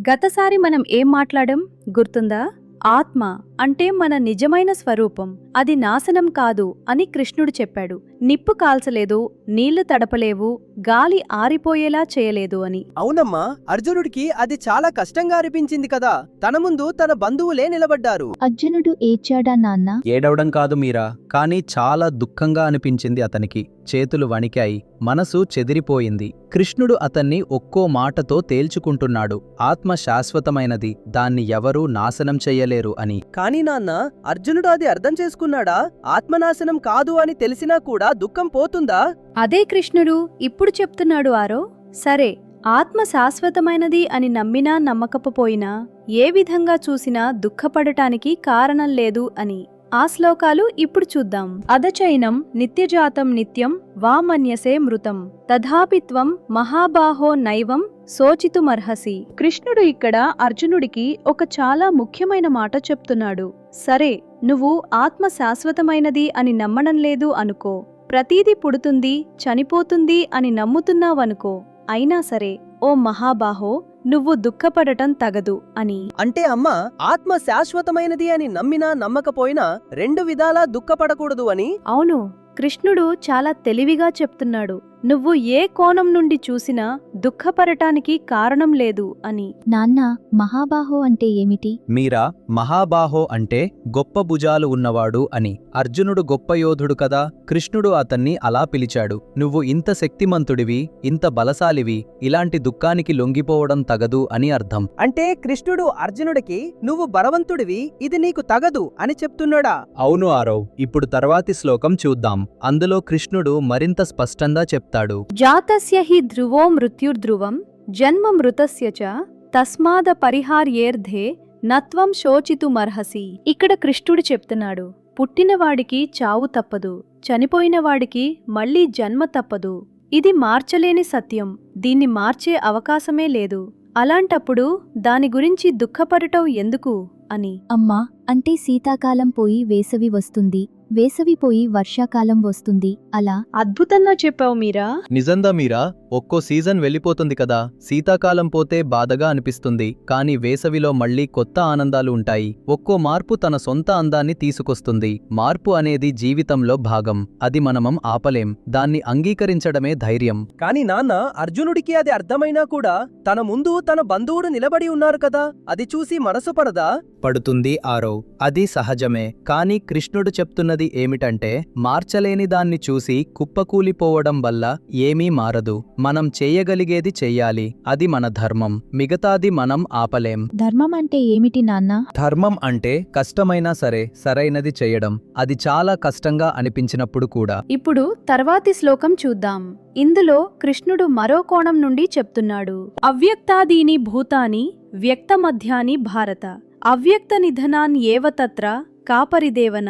గతసారి మనం ఏం మాట్లాడాం గుర్తుందా? ఆత్మ అంటే మన నిజమైన స్వరూపం, అది నాశనం కాదు అని కృష్ణుడు చెప్పాడు. నిప్పు కాల్చలేదు, నీళ్లు తడపలేవు, గాలి ఆరిపోయేలా చేయలేదు అని. అవునమ్మా, అర్జునుడికి అది చాలా కష్టంగా అనిపించింది కదా. తన ముందు తన బంధువులే నిలబడ్డారు. అర్జునుడు ఏడ్చాడా నాన్న? ఏడవడం కాదు మీరా, కానీ చాలా దుఃఖంగా అనిపించింది అతనికి. చేతులు వణికాయి, మనసు చెదిరిపోయింది. కృష్ణుడు అతన్ని ఒక్కో మాటతో తేల్చుకుంటున్నాడు. ఆత్మ శాశ్వతమైనది, దాన్ని ఎవరూ నాశనం చెయ్యలేరు అని. కానీ నాన్న, అర్జునుడు అది అర్థం చేసుకున్నాడా? ఆత్మనాశనం కాదు అని తెలిసినా కూడా దుఃఖం పోతుందా? అదే కృష్ణుడు ఇప్పుడు చెప్తున్నాడు ఆరో. సరే, ఆత్మ శాశ్వతమైనది అని నమ్మినా నమ్మకపోయినా ఏ విధంగా చూసినా దుఃఖపడటానికి కారణం లేదు అని. ఆ శ్లోకాలు ఇప్పుడు చూద్దాం. అదచైనం నిత్యజాతం నిత్యం వామన్యసే మృతం తథాపిత్వం మహాబాహో నైవం శోచితుమర్హసి. కృష్ణుడు ఇక్కడ అర్జునుడికి ఒక చాలా ముఖ్యమైన మాట చెప్తున్నాడు. సరే, నువ్వు ఆత్మ శాశ్వతమైనది అని నమ్మడం లేదు అనుకో, ప్రతీది పుడుతుంది చనిపోతుంది అని నమ్ముతున్నావనుకో, అయినా సరే ఓ మహాబాహో, నువ్వు దుఃఖపడటం తగదు అని. అంటే అమ్మా, ఆత్మ శాశ్వతమైనది అని నమ్మినా నమ్మకపోయినా రెండు విధాలా దుఃఖపడకూడదు అని? అవును, కృష్ణుడు చాలా తెలివిగా చెప్తున్నాడు. నువ్వు ఏ కోణం నుండి చూసినా దుఃఖపడటానికి కారణం లేదు అని. నాన్న, మహాబాహో అంటే ఏమిటి? మీరా, మహాబాహో అంటే గొప్ప భుజాలు ఉన్నవాడు అని. అర్జునుడు గొప్ప యోధుడు కదా, కృష్ణుడు అతన్ని అలా పిలిచాడు. నువ్వు ఇంత శక్తిమంతుడివి, ఇంత బలశాలివి, ఇలాంటి దుఃఖానికి లొంగిపోవడం తగదు అని అర్థం. అంటే కృష్ణుడు అర్జునుడికి నువ్వు బలవంతుడివి, ఇది నీకు తగదు అని చెప్తున్నాడా? అవును ఆరవ్, ఇప్పుడు తర్వాతి శ్లోకం చూద్దాం. అందులో కృష్ణుడు మరింత స్పష్టంగా చెప్తాడు. జాతస్య హి ధ్రువో మృత్యుర్ధ్రువం జన్మ మృతస్య చ తస్మాద పరిహార్యేర్ధే నత్వం శోచితుమర్హసి. ఇక్కడ కృష్ణుడు చెప్తున్నాడు, పుట్టినవాడికి చావు తప్పదు, చనిపోయినవాడికి మళ్లీ జన్మ తప్పదు. ఇది మార్చలేని సత్యం, దీన్ని మార్చే అవకాశమే లేదు. అలాంటప్పుడు దాని గురించి దుఃఖపడటం ఎందుకు అని. అమ్మా, అంటే శీతాకాలం పోయి వేసవి వస్తుంది, వేసవి పోయి వర్షాకాలం వస్తుంది, అలా. అద్భుతంగా చెప్పావు మీరా. నిజంగా మీరా, ఒక్కో సీజన్ వెళ్ళిపోతుంది కదా. శీతాకాలం పోతే బాధగా అనిపిస్తుంది, కానీ వేసవిలో మళ్లీ కొత్త ఆనందాలు ఉంటాయి. ఒక్కో మార్పు తన సొంత అందాన్ని తీసుకొస్తుంది. మార్పు అనేది జీవితంలో భాగం, అది మనమం ఆపలేం. దాన్ని అంగీకరించడమే ధైర్యం. కాని నాన్న, అర్జునుడికి అది అర్థమైనా కూడా తన ముందు తన బంధువుడు నిలబడి ఉన్నారు కదా, అది చూసి మనసు పడదా? పడుతుంది ఆరవ్, అది సహజమే. కానీ కృష్ణుడు చెప్తున్నది ఏమిటంటే, మార్చలేని దాన్ని చూసి కుప్పకూలిపోవడం వల్ల ఏమీ మారదు. మనం చేయగలిగేది చెయ్యాలి, అది మన ధర్మం. మిగతాది మనం ఆపలేం. ధర్మం అంటే ఏమిటి నాన్న? ధర్మం అంటే కష్టమైనా సరే సరైనది చెయ్యడం, అది చాలా కష్టంగా అనిపించినప్పుడు కూడా. ఇప్పుడు తర్వాతి శ్లోకం చూద్దాం. ఇందులో కృష్ణుడు మరో కోణం నుండి చెప్తున్నాడు. అవ్యక్తాదీని భూతాని వ్యక్తమధ్యాని భారత అవ్యక్త నిధనాన్ ఏవ తత్ర కాపరిదేవన.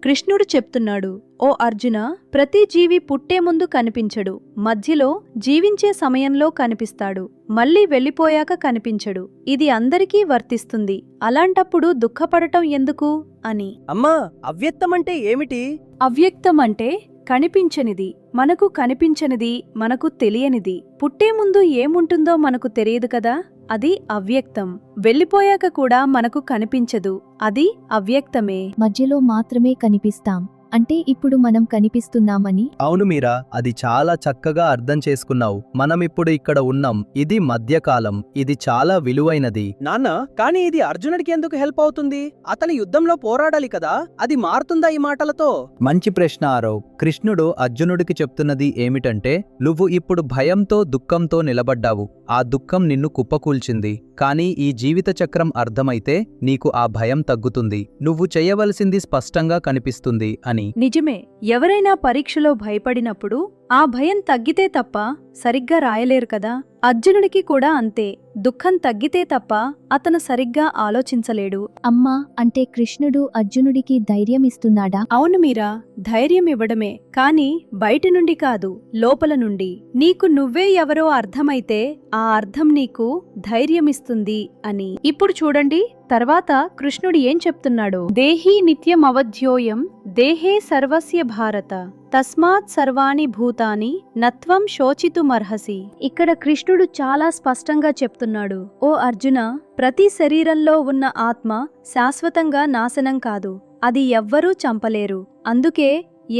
కృష్ణుడు చెప్తున్నాడు, ఓ అర్జున, ప్రతి జీవి పుట్టే ముందు కనిపించడు, మధ్యలో జీవించే సమయంలో కనిపిస్తాడు, మళ్ళీ వెళ్ళిపోయాక కనిపించడు. ఇది అందరికీ వర్తిస్తుంది. అలాంటప్పుడు దుఃఖపడటం ఎందుకు అని. అమ్మా, అవ్యక్తమంటే ఏమిటి? అవ్యక్తమంటే కనిపించనిది, మనకు కనిపించనిది, మనకు తెలియనిది. పుట్టే ముందు ఏముంటుందో మనకు తెలియదు కదా, అది అవ్యక్తం. వెళ్ళిపోయాక కూడా మనకు కనిపించదు, అది అవ్యక్తమే. మధ్యలో మాత్రమే కనిపిస్తాం అంటే ఇప్పుడు మనం కనిపిస్తున్నామని? అవును మీరా, అది చాలా చక్కగా అర్థం చేసుకున్నావు. మనమిప్పుడు ఇక్కడ ఉన్నాం, ఇది మధ్యకాలం, ఇది చాలా విలువైనది. నాన్న, కానీ ఇది అర్జునుడికి ఎందుకు హెల్ప్ అవుతుంది? అతని యుద్ధంలో పోరాడాలి కదా, అది మారుతుందా ఈ మాటలతో? మంచి ప్రశ్న ఆరవ్. కృష్ణుడు అర్జునుడికి చెప్తున్నది ఏమిటంటే, నువ్వు ఇప్పుడు భయంతో దుఃఖంతో నిలబడ్డావు, ఆ దుఃఖం నిన్ను కుప్పకూల్చింది. కానీ ఈ జీవిత చక్రం అర్థమైతే నీకు ఆ భయం తగ్గుతుంది, నువ్వు చేయవలసింది స్పష్టంగా కనిపిస్తుంది అని. నిజమే, ఎవరైనా పరీక్షలో భయపడినప్పుడు ఆ భయం తగ్గితే తప్ప సరిగ్గా రాయలేరు కదా. అర్జునుడికి కూడా అంతే, దుఃఖం తగ్గితే తప్ప అతను సరిగ్గా ఆలోచించలేడు. అమ్మా, అంటే కృష్ణుడు అర్జునుడికి ధైర్యం ఇస్తున్నాడా? అవును మీరా, ధైర్యం ఇవ్వడమే, కాని బయట నుండి కాదు, లోపల నుండి. నీకు నువ్వే ఎవరో అర్థమైతే ఆ అర్థం నీకు ధైర్యమిస్తుంది అని. ఇప్పుడు చూడండి తర్వాత కృష్ణుడు ఏం చెప్తున్నాడు. దేహీ నిత్యమవధ్యోయం దేహే సర్వస్య భారత తస్మాత్ సర్వాణి భూతాని నత్వం శోచితుమర్హసి. ఇక్కడ కృష్ణుడు చాలా స్పష్టంగా చెప్తున్నాడు, ఓ అర్జున, ప్రతి శరీరంలో ఉన్న ఆత్మ శాశ్వతంగా నాశనం కాదు, అది ఎవ్వరూ చంపలేరు, అందుకే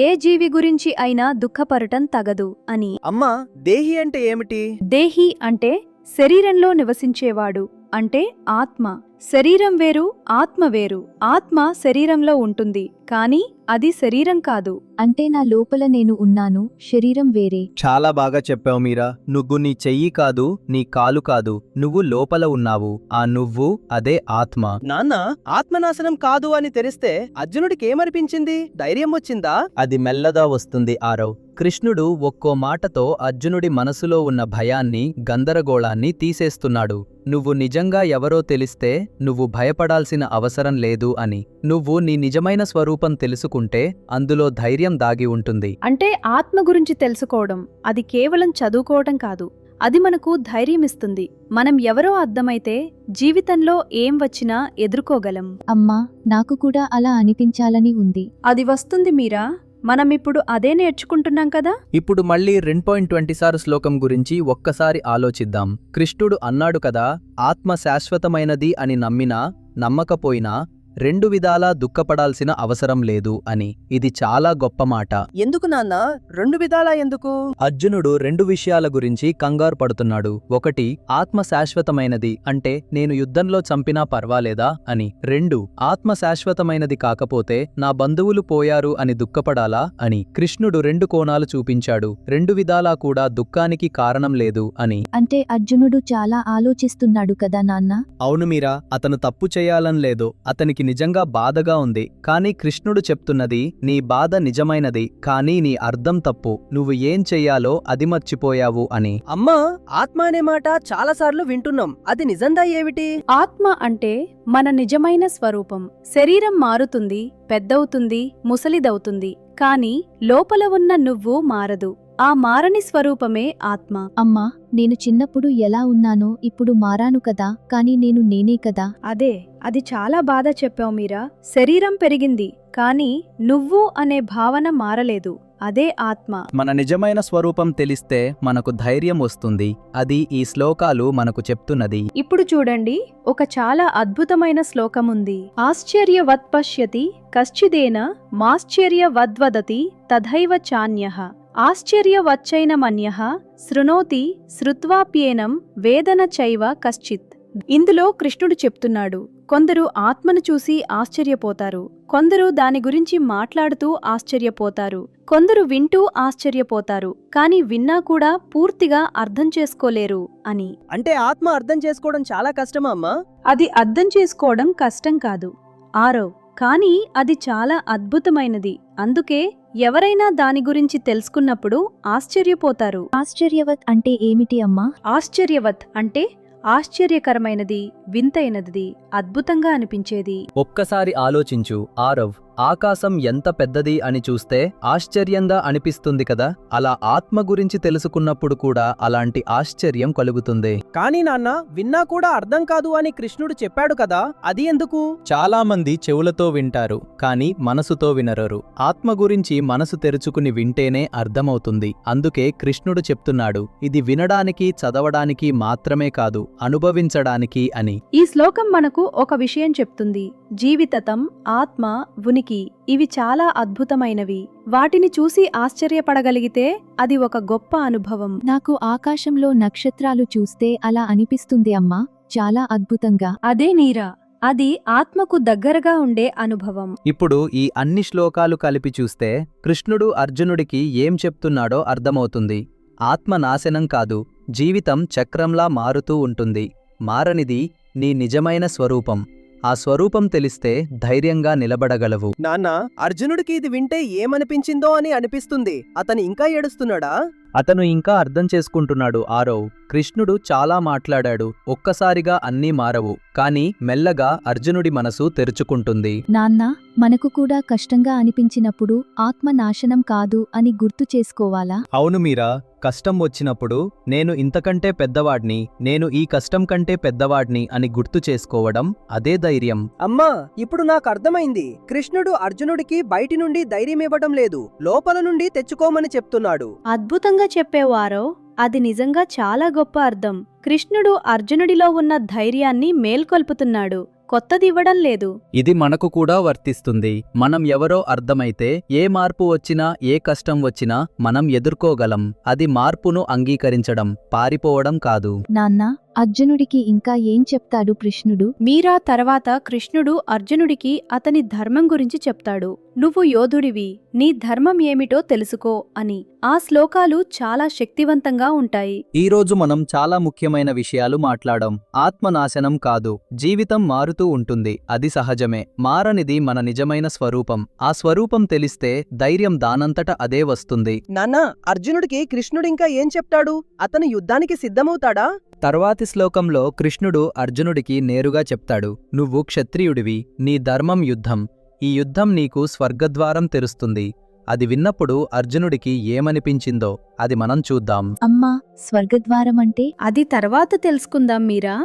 ఏ జీవి గురించి అయినా దుఃఖపడటం తగదు అని. అమ్మా, దేహి అంటే ఏమిటి? దేహి అంటే శరీరంలో నివసించేవాడు, అంటే ఆత్మ. శరీరం వేరు, ఆత్మ వేరు. ఆత్మ శరీరంలో ఉంటుంది, కానీ అది శరీరం కాదు. అంటే నా లోపల నేను ఉన్నాను, శరీరం వేరే. చాలా బాగా చెప్పావు మీరా. నువ్వు నీ చెయ్యి కాదు, నీ కాలు కాదు, నువ్వు లోపల ఉన్నావు. ఆ నువ్వు అదే ఆత్మ. నాన్న, ఆత్మనాశనం కాదు అని తెలిస్తే అర్జునుడికి ఏమనిపించింది? ధైర్యం వచ్చిందా? అది మెల్లగా వస్తుంది ఆరవ్. కృష్ణుడు ఒక్కో మాటతో అర్జునుడి మనసులో ఉన్న భయాన్ని, గందరగోళాన్ని తీసేస్తున్నాడు. నువ్వు నిజంగా ఎవరో తెలిస్తే నువ్వు భయపడాల్సిన అవసరం లేదు అని. నువ్వు నీ నిజమైన స్వరూపం తెలుసుకుంటే అందులో ధైర్యం దాగి ఉంటుంది. అంటే ఆత్మ గురించి తెలుసుకోవడం అది కేవలం చదువుకోవడం కాదు, అది మనకు ధైర్యమిస్తుంది. మనం ఎవరో అర్థమైతే జీవితంలో ఏం వచ్చినా ఎదుర్కోగలం. అమ్మా, నాకు కూడా అలా అనిపించాలని ఉంది. అది వస్తుంది మీరా. మనమిప్పుడు అదే నేర్చుకుంటున్నాం కదా. ఇప్పుడు మళ్ళీ 2.20 శ్లోకం గురించి ఒక్కసారి ఆలోచిద్దాం. కృష్ణుడు అన్నాడు కదా, ఆత్మ శాశ్వతమైనది అని నమ్మినా నమ్మకపోయినా రెండు విధాలా దుఃఖపడాల్సిన అవసరం లేదు అని. ఇది చాలా గొప్ప మాట. ఎందుకు నాన్న? రెండు విధాలా ఎందుకు? అర్జునుడు రెండు విషయాల గురించి కంగారు పడుతున్నాడు. ఒకటి, ఆత్మ శాశ్వతమైనది అంటే నేను యుద్ధంలో చంపినా పర్వాలేదా అని. రెండు, ఆత్మ శాశ్వతమైనది కాకపోతే నా బంధువులు పోయారు అని దుఃఖపడాలా అని. కృష్ణుడు రెండు కోణాలు చూపించాడు. రెండు విధాలా కూడా దుఃఖానికి కారణం లేదు అని. అంటే అర్జునుడు చాలా ఆలోచిస్తున్నాడు కదా నాన్న. అవును మీరా, అతను తప్పు చేయాలని లేదు, అతనికి నిజంగా బాధగా ఉంది. కానీ కృష్ణుడు చెప్తున్నది, నీ బాధ నిజమైనది, కానీ నీ అర్థం తప్పు. నువ్వు ఏం చెయ్యాలో అది మర్చిపోయావు అని. అమ్మా, ఆత్మ అనే మాట చాలాసార్లు వింటున్నాం, అది నిజంగా ఏమిటి? ఆత్మ అంటే మన నిజమైన స్వరూపం. శరీరం మారుతుంది, పెద్దవుతుంది, ముసలిదవుతుంది, కానీ లోపల ఉన్న నువ్వు మారదు. ఆ మారని స్వరూపమే ఆత్మ. అమ్మా, నేను చిన్నప్పుడు ఎలా ఉన్నానో ఇప్పుడు మారాను కదా, కానీ నేను నేనే కదా. అది చాలా బాధ చెప్పావు మీరా. శరీరం పెరిగింది, కానీ నువ్వు అనే భావన మారలేదు. అదే ఆత్మ. మన నిజమైన స్వరూపం తెలిస్తే మనకు ధైర్యం వస్తుంది. అది ఈ శ్లోకాలు మనకు చెప్తున్నది. ఇప్పుడు చూడండి, ఒక చాలా అద్భుతమైన శ్లోకముంది. ఆశ్చర్యవత్ పశ్యతి కశ్చిదేన మాశ్చర్యవద్వదతి తథైవ చాన్యః ఆశ్చర్యవచ్చైనమన్యః శృణోతి శృత్వాప్యేనం వేదన చైవ కశ్చిత్. ఇందులో కృష్ణుడు చెప్తున్నాడు, కొందరు ఆత్మను చూసి ఆశ్చర్యపోతారు, కొందరు దాని గురించి మాట్లాడుతూ ఆశ్చర్యపోతారు, కొందరు వింటూ ఆశ్చర్యపోతారు, కాని విన్నా కూడా పూర్తిగా అర్థం చేసుకోలేరు అని. అంటే ఆత్మ అర్థం చేసుకోవడం చాలా కష్టమా అమ్మా? అది అర్థం చేసుకోవడం కష్టం కాదు ఆరవ్, కానీ అది చాలా అద్భుతమైనది. అందుకే ఎవరైనా దాని గురించి తెలుసుకున్నప్పుడు ఆశ్చర్యపోతారు. ఆశ్చర్యవత్ అంటే ఏమిటి అమ్మా? ఆశ్చర్యవత్ అంటే ఆశ్చర్యకరమైనది, వింతైనది, అద్భుతంగా అనిపించేది. ఒక్కసారి ఆలోచించు ఆరవ్, ఆకాశం ఎంత పెద్దది అని చూస్తే ఆశ్చర్యంగా అనిపిస్తుంది కదా. అలా ఆత్మ గురించి తెలుసుకున్నప్పుడు కూడా అలాంటి ఆశ్చర్యం కలుగుతుంది. కానీ నాన్న, విన్నా కూడా అర్థం కాదు అని కృష్ణుడు చెప్పాడు కదా, అది ఎందుకు? చాలా మంది చెవులతో వింటారు, కానీ మనసుతో వినరరు. ఆత్మ గురించి మనసు తెరుచుకుని వింటేనే అర్థమవుతుంది. అందుకే కృష్ణుడు చెప్తున్నాడు, ఇది వినడానికి, చదవడానికి మాత్రమే కాదు, అనుభవించడానికి అని. ఈ శ్లోకం మనకు ఒక విషయం చెప్తుంది. జీవితం, ఆత్మ, ఉనికి ఇవి చాలా అద్భుతమైనవి. వాటిని చూసి ఆశ్చర్యపడగలిగితే అది ఒక గొప్ప అనుభవం. నాకు ఆకాశంలో నక్షత్రాలు చూస్తే అలా అనిపిస్తుంది అమ్మా, చాలా అద్భుతంగా. అదే నీరా, అది ఆత్మకు దగ్గరగా ఉండే అనుభవం. ఇప్పుడు ఈ అన్ని శ్లోకాలు కలిపి చూస్తే కృష్ణుడు అర్జునుడికి ఏం చెప్తున్నాడో అర్థమవుతుంది. ఆత్మ నాశనం కాదు, జీవితం చక్రంలా మారుతూ ఉంటుంది. మారనిది నీ నిజమైన స్వరూపం. ఆ స్వరూపం తెలిస్తే ధైర్యంగా నిలబడగలవు. నాన్న, అర్జునుడికి ఇది వింటే ఏమనిపించిందో అని అనిపిస్తుంది. అతను ఇంకా ఏడుస్తున్నాడా? అతను ఇంకా అర్థం చేసుకుంటున్నాడు ఆరవ్. కృష్ణుడు చాలా మాట్లాడాడు, ఒక్కసారిగా అన్నీ మారవు, కానీ మెల్లగా అర్జునుడి మనసు తెరుచుకుంటుంది. నాన్న, మనకు కూడా కష్టంగా అనిపించినప్పుడు ఆత్మ నాశనం కాదు అని గుర్తు చేసుకోవాలా? అవును మీరా, కష్టం వచ్చినప్పుడు నేను ఇంతకంటే పెద్దవాడ్ని, నేను ఈ కష్టం కంటే పెద్దవాడ్ని అని గుర్తు చేసుకోవడం అదే ధైర్యం. అమ్మా, ఇప్పుడు నాకు అర్థమైంది. కృష్ణుడు అర్జునుడికి బయటి నుండి ధైర్యం ఇవ్వడం లేదు, లోపల నుండి తెచ్చుకోమని చెప్తున్నాడు. అద్భుతంగా చెప్పేవారో, అది నిజంగా చాలా గొప్ప అర్థం. కృష్ణుడు అర్జునుడిలో ఉన్న ధైర్యాన్ని మేల్కొల్పుతున్నాడు, కొత్తదివ్వడం లేదు. ఇది మనకు కూడా వర్తిస్తుంది. మనం ఎవరో అర్థమైతే ఏ మార్పు వచ్చినా, ఏ కష్టం వచ్చినా మనం ఎదుర్కోగలం. అది మార్పును అంగీకరించడం, పారిపోవడం కాదు. నాన్నా, అర్జునుడికి ఇంకా ఏం చెప్తాడు కృష్ణుడు? మీరా తర్వాత కృష్ణుడు అర్జునుడికి అతని ధర్మం గురించి చెప్తాడు. నువ్వు యోధుడివి, నీ ధర్మం ఏమిటో తెలుసుకో అని. ఆ శ్లోకాలు చాలా శక్తివంతంగా ఉంటాయి. ఈరోజు మనం చాలా ముఖ్యమైన విషయాలు మాట్లాడాం. ఆత్మనాశనం కాదు, జీవితం మారుతూ ఉంటుంది, అది సహజమే. మారనిది మన నిజమైన స్వరూపం. ఆ స్వరూపం తెలిస్తే ధైర్యం దానంతట అదే వస్తుంది. నాన్నా, అర్జునుడికి కృష్ణుడింకా ఏం చెప్తాడు? అతను యుద్ధానికి సిద్ధమవుతాడా? తర్వాతి శ్లోకంలో కృష్ణుడు అర్జునుడికి నేరుగా చెప్తాడు, నువ్వు క్షత్రియుడివి, నీ ధర్మం యుద్ధం. ఈ యుద్ధం నీకు స్వర్గద్వారం తెరుస్తుంది. అది విన్నప్పుడు అర్జునుడికి ఏమనిపించిందో అది మనం చూద్దాం. అమ్మా, స్వర్గద్వారం అంటే? అది తర్వాత తెలుసుకుందాం మీరా.